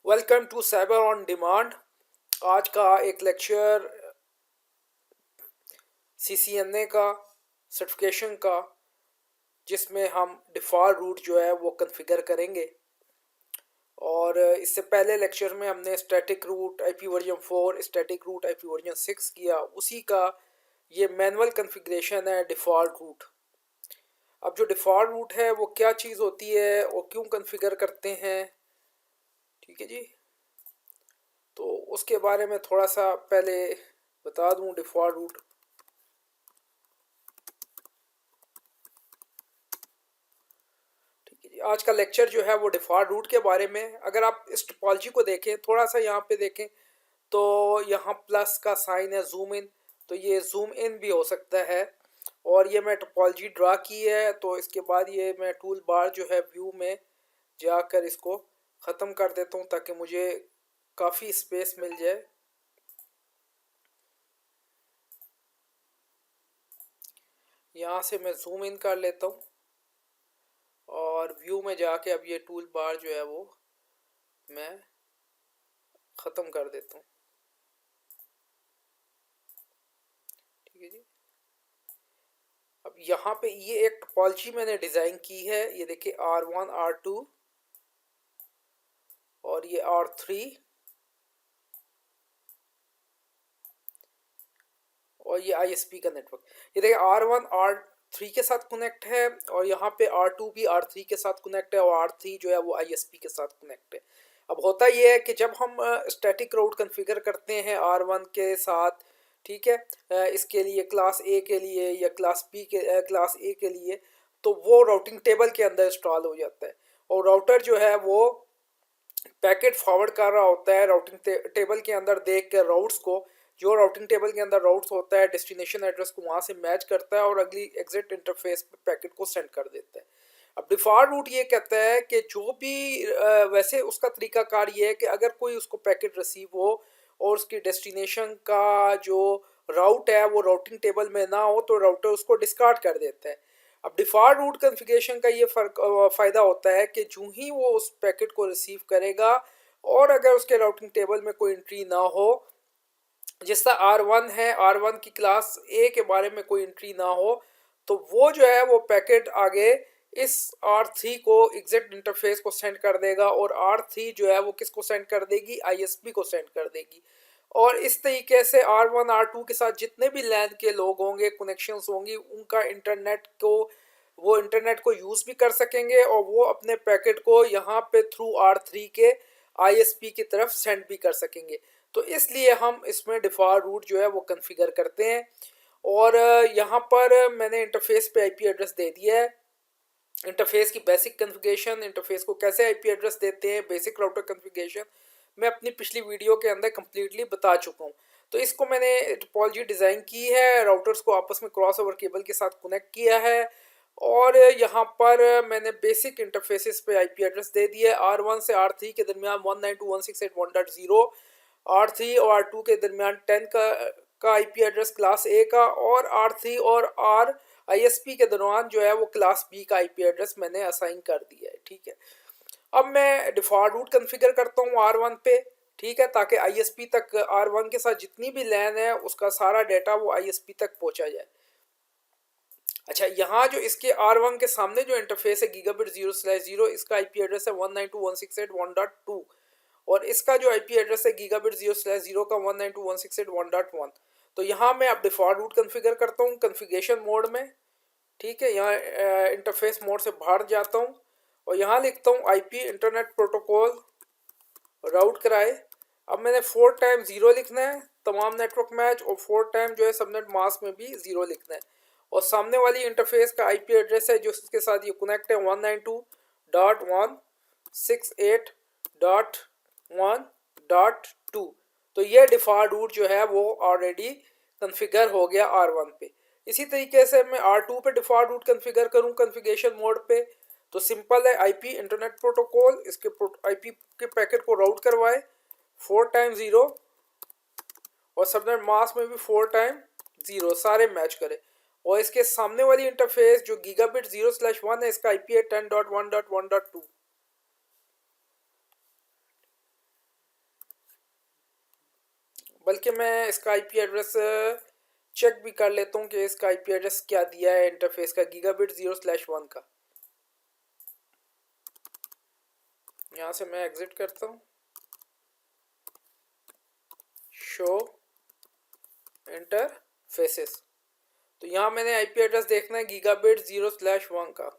Welcome to cyber on demand. आज का एक लेक्चर CCNA का सर्टिफिकेशन का, जिसमें हम डिफ़ॉल्ट रूट जो है वो कॉन्फ़िगर करेंगे। और इससे पहले लेक्चर में हमने static route IP version 4, static route IP version 6 किया। उसी का ये मैनुअल कॉन्फ़िगरेशन है डिफ़ॉल्ट रूट। अब जो डिफ़ॉल्ट रूट है वो क्या चीज़ होती है और क्यों कॉन्फ़िगर करते हैं, ठीक है जी। तो उसके बारे में थोड़ा सा पहले बता दूं। डिफ़ॉल्ट रूट, ठीक है जी। आज का लेक्चर जो है वो डिफ़ॉल्ट रूट के बारे में। अगर आप इस टोपोलॉजी को देखें, थोड़ा सा यहाँ पे देखें, तो यहाँ प्लस का साइन है, जूम इन, तो ये जूम इन भी हो सकता है। और ये मैं टोपोलॉजी ड्रा की है, तो इसके बाद ये मैं टूल बार जो है व्यू में जाकर इसको ख़त्म कर देता हूँ ताकि मुझे काफ़ी स्पेस मिल जाए। यहाँ से मैं जूम इन कर लेता हूँ और व्यू में जाके अब ये टूल बार जो है वो मैं ख़त्म कर देता हूँ, ठीक है जी। अब यहाँ पे ये एक टोपोलॉजी मैंने डिज़ाइन की है, ये देखिए R1 R2 और ये R3 और ये ISP का नेटवर्क। ये देखिए R1 R3 के साथ कनेक्ट है और यहाँ पे R2 भी R3 के साथ कनेक्ट है और R3 जो है वो ISP के साथ कनेक्ट है। अब होता ये है कि जब हम स्टैटिक राउट कॉन्फ़िगर करते हैं R1 के साथ, ठीक है, इसके लिए क्लास A के लिए या क्लास A के लिए, तो वो राउटिंग टेबल के अंदर इंस्टॉल हो जाता है। और राउटर जो है वो पैकेट फॉरवर्ड कर रहा होता है राउटिंग टेबल के अंदर देख कर राउट्स को। जो राउटिंग टेबल के अंदर राउट्स होता है डेस्टिनेशन एड्रेस को वहाँ से मैच करता है और अगली एग्जिट इंटरफेस पे पैकेट को सेंड कर देता है। अब डिफ़ॉल्ट रूट ये कहता है कि जो भी वैसे उसका तरीकाकार ये है कि अगर कोई उसको पैकेट रिसीव हो और उसकी डेस्टिनेशन का जो राउट है वो राउटिंग टेबल में ना हो, तो राउटर उसको डिस्कार्ड कर देता है। अब डिफ़ॉल्ट रूट कॉन्फ़िगरेशन का ये फ़ायदा होता है कि जो ही वो उस पैकेट को रिसीव करेगा और अगर उसके राउटिंग टेबल में कोई एंट्री ना हो, जैसा R1 है, R1 की क्लास A के बारे में कोई एंट्री ना हो, तो वो जो है वो पैकेट आगे इस R3 को एग्जिट इंटरफेस को सेंड कर देगा और R3 जो है वो किसको सेंड कर देगी, ISP को सेंड कर देगी। और इस तरीके से R1 R2 के साथ जितने भी लैन के लोग होंगे, कनेक्शंस होंगी, उनका इंटरनेट को वो इंटरनेट को यूज़ भी कर सकेंगे और वो अपने पैकेट को यहाँ पे थ्रू R3 के ISP की तरफ सेंड भी कर सकेंगे। तो इसलिए हम इसमें डिफ़ॉल्ट रूट जो है वो कॉन्फ़िगर करते हैं। और यहाँ पर मैंने इंटरफेस पे IP एड्रेस दे दिया है। इंटरफेस की बेसिक कॉन्फ़िगरेशन, इंटरफेस को कैसे IP एड्रेस देते हैं, बेसिक राउटर कॉन्फ़िगरेशन मैं अपनी पिछली वीडियो के अंदर कम्प्लीटली बता चुका हूँ। तो इसको मैंने टोपोलॉजी डिज़ाइन की है, राउटर्स को आपस में क्रॉस ओवर केबल के साथ कनेक्ट किया है और यहाँ पर मैंने बेसिक इंटरफेसेस पे IP एड्रेस दे दिए। R1 से R3 के दरमियान 192.168.1.0, R3 और R2 के दरमियान 10 का IP एड्रेस क्लास A का, और R3 और R ISP के दौरान जो है वो क्लास B का IP एड्रेस मैंने असाइन कर दिया है, ठीक है। अब मैं डिफ़ॉल्ट रूट कॉन्फ़िगर करता हूँ R1 पे, ठीक है, ताकि ISP तक R1 के साथ जितनी भी लैन है उसका सारा डाटा वो ISP तक पहुँचा जाए। अच्छा, यहाँ जो इसके R1 के सामने जो इंटरफेस है गीगाबिट 0/0, इसका IP एड्रेस है 192.168.1.2 और इसका जो IP एड्रेस है गीगाबिट 0/0 का 192.168.1.1। तो यहाँ मैं अब डिफ़ॉल्ट रूट कॉन्फ़िगर करता हूँ कॉन्फ़िगरेशन मोड में, ठीक है। यहाँ इंटरफेस मोड से बाहर जाता हूँ और यहाँ लिखता हूँ IP इंटरनेट प्रोटोकॉल राउट कराए। अब मैंने 4 टाइम 0 लिखना है तमाम नेटवर्क मैच और 4 टाइम जो है सबनेट मास्क में भी 0 लिखना है। और सामने वाली इंटरफेस का IP एड्रेस है जो इसके साथ ये कनेक्ट है 192.168.1.2। तो ये डिफ़ॉल्ट रूट जो है वो ऑलरेडी कॉन्फ़िगर हो गया R1 पे। इसी तरीके से मैं R2 पे डिफ़ॉल्ट रूट कॉन्फ़िगर करूँ कॉन्फ़िगरेशन मोड पे, तो सिंपल है IP इंटरनेट प्रोटोकॉल, इसके IP के पैकेट को राउट करवाए 4 टाइम 0 और सबनेट मास्क में भी 4 टाइम 0 सारे मैच करे। और इसके सामने वाली इंटरफेस जो गीगाबिट 0/1 है, इसका IP है 10.1.1.2। बल्कि मैं इसका आईपी एड्रेस चेक भी कर लेता हूँ कि इसका आईपी एड्रेस क्या दिया है इंटरफेस का, गीगाबिट 0/1 का। यहाँ से मैं एग्जिट करता हूँ, शो इंटरफेसेस। तो यहाँ मैंने आईपी एड्रेस देखना है गीगाबिट 0/1 का।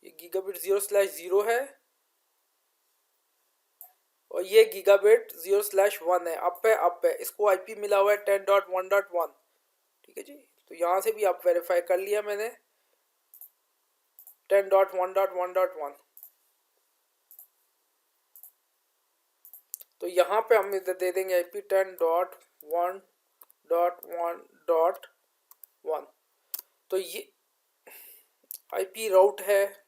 ये गीगाबिट 0/0 है और ये गीगाबिट 0/1 है। अप है, इसको आईपी मिला हुआ है 10.1.1। ठीक है जी, तो यहाँ से भी आप वेरीफाई कर लिया मैंने 10.1.1.1। तो यहाँ पे हम इधर दे देंगे आईपी 10.1.1.1। तो ये आईपी राउट है,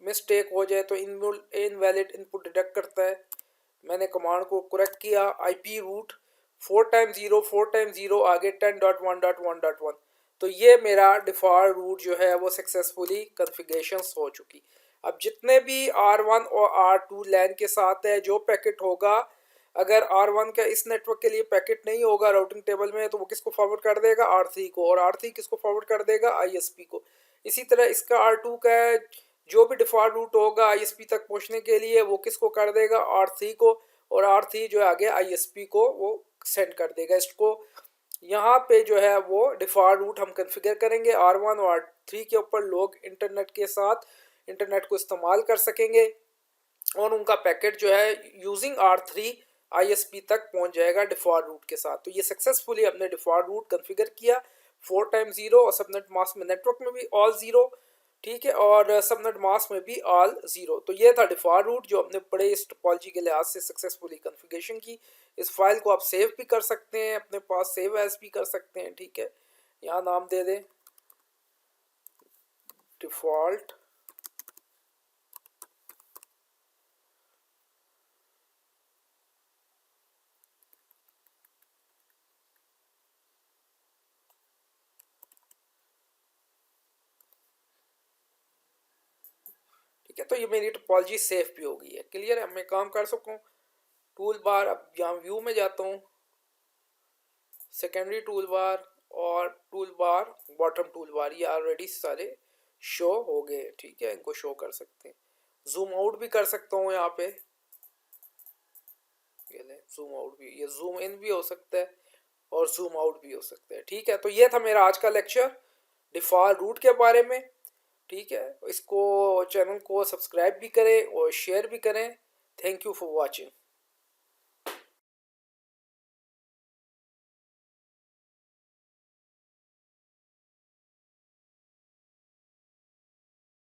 मिस्टेक हो जाए तो इनवैलिड इनपुट डिटेक्ट करता है। मैंने कमांड को करेक्ट किया, आईपी रूट 4x0 आगे 10.1.1.1। तो ये मेरा डिफ़ॉल्ट रूट जो है वो सक्सेसफुली कॉन्फ़िगरेशन हो चुकी। अब जितने भी R1 और R2 लैन के साथ है, जो पैकेट होगा, अगर R1 का इस नेटवर्क के लिए पैकेट नहीं होगा राउटिंग टेबल में, तो वो किसको फॉरवर्ड कर देगा, R3 को, और R3 किसको फॉरवर्ड कर देगा, ISP को। इसी तरह इसका R2 का जो भी डिफ़ॉल्ट रूट होगा ISP तक पहुंचने के लिए, वो किसको कर देगा, R3 को, और R3 जो है आगे ISP को वो सेंड कर देगा इसको। यहाँ पे जो है वो डिफ़ॉल्ट रूट हम कॉन्फ़िगर करेंगे। R1 और R3 के ऊपर लोग इंटरनेट के साथ इंटरनेट को इस्तेमाल कर सकेंगे और उनका पैकेट जो है यूजिंग R3 ISP तक पहुंच जाएगा डिफ़ॉल्ट रूट के साथ। तो ये सक्सेसफुली हमने डिफ़ॉल्ट रूट कॉन्फ़िगर किया 4x0, और सबनेट मास्क में नेटवर्क में भी ऑल ज़ीरो। ठीक है, और सबनेट मास्क में भी ऑल ज़ीरो। तो ये था डिफ़ॉल्ट रूट जो हमने बड़े इस टोपोलॉजी के लिहाज से सक्सेसफुली कॉन्फ़िगरेशन की। इस फाइल को आप सेव भी कर सकते हैं, अपने पास सेव एज भी कर सकते हैं। ठीक है, यहाँ नाम दे दें डिफ़ॉल्ट ठीक है। तो ये मेरी टोपोलॉजी सेव भी हो गई है, क्लियर है। मैं काम कर सकूँ टूल बार, अब यहाँ व्यू में जाता हूँ, सेकेंडरी टूल बार और tool bar, bottom tool bar, ये ऑलरेडी सारे शो हो गए। ठीक है, इनको शो कर सकते हैं, जूम आउट भी कर सकता हूँ यहाँ पे, ये ले जूम आउट भी, ये जूम इन भी हो सकता है और जूम आउट भी हो सकता है। ठीक है, तो ये था मेरा आज का लेक्चर डिफ़ॉल्ट रूट के बारे में। ठीक है, इसको चैनल को सब्सक्राइब भी करें और शेयर भी करें। Thank you for watching.